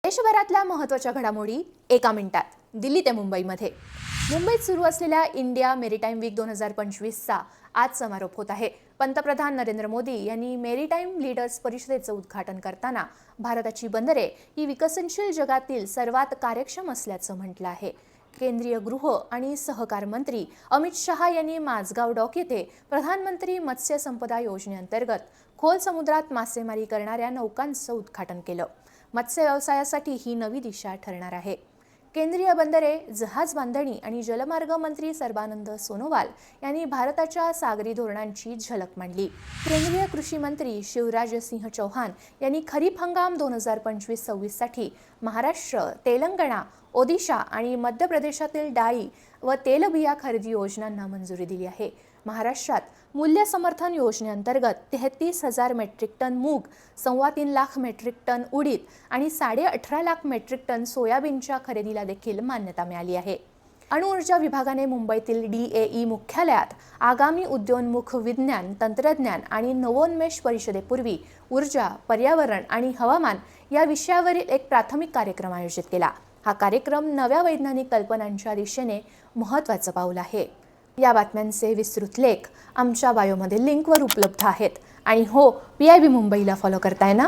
देशभरातल्या महत्त्वाच्या घडामोडी एका मिनिटात. दिल्ली ते मुंबईमध्ये. मुंबईत सुरू असलेल्या इंडिया मेरीटाईम वीक 2025चा आज समारोप होत आहे. पंतप्रधान नरेंद्र मोदी यांनी मेरीटाईम लीडर्स परिषदेचं उद्घाटन करताना भारताची बंदरे ही विकसनशील जगातील सर्वात कार्यक्षम असल्याचं म्हटलं आहे. केंद्रीय गृह आणि सहकार मंत्री अमित शहा यांनी माझगाव डॉक येथे प्रधानमंत्री मत्स्य संपदा योजनेअंतर्गत खोल समुद्रात मासेमारी करणाऱ्या नौकांचं उद्घाटन केलं. मत्स्य व्यवसायासाठी ही नवी दिशा ठरणार आहे. केंद्रीय बंदरे, जहाज बांधणी आणि जलमार्ग मंत्री सर्बानंद सोनोवाल यांनी भारताच्या सागरी धोरणांची झलक मांडली. केंद्रीय कृषी मंत्री शिवराज सिंह चौहान यांनी खरीप हंगाम 2025-26 साठी महाराष्ट्र, तेलंगणा, ओदिशा आणि मध्य प्रदेशातील डाळी व तेलबिया खरेदी योजनांना मंजुरी दिली आहे. महाराष्ट्रात मूल्य समर्थन योजनेअंतर्गत 33,000 मेट्रिक टन मूग, 3.25 लाख मेट्रिक टन उडीद आणि 18.5 लाख मेट्रिक टन सोयाबीनच्या खरेदीला देखील मान्यता मिळाली आहे. अणुऊर्जा विभागाने मुंबईतील DAE मुख्यालयात आगामी उद्योन्मुख विज्ञान, तंत्रज्ञान आणि नवोन्मेष परिषदेपूर्वी ऊर्जा, पर्यावरण आणि हवामान या विषयावरील एक प्राथमिक कार्यक्रम आयोजित केला. हा कार्यक्रम नव्या वैज्ञानिक कल्पनांच्या दिशेने महत्त्वाचं पाऊल आहे. या बातम्यांचे विस्तृत लेख आमच्या बायोमध्ये लिंकवर उपलब्ध आहेत. आणि हो, PIB मुंबईला फॉलो करताय ना?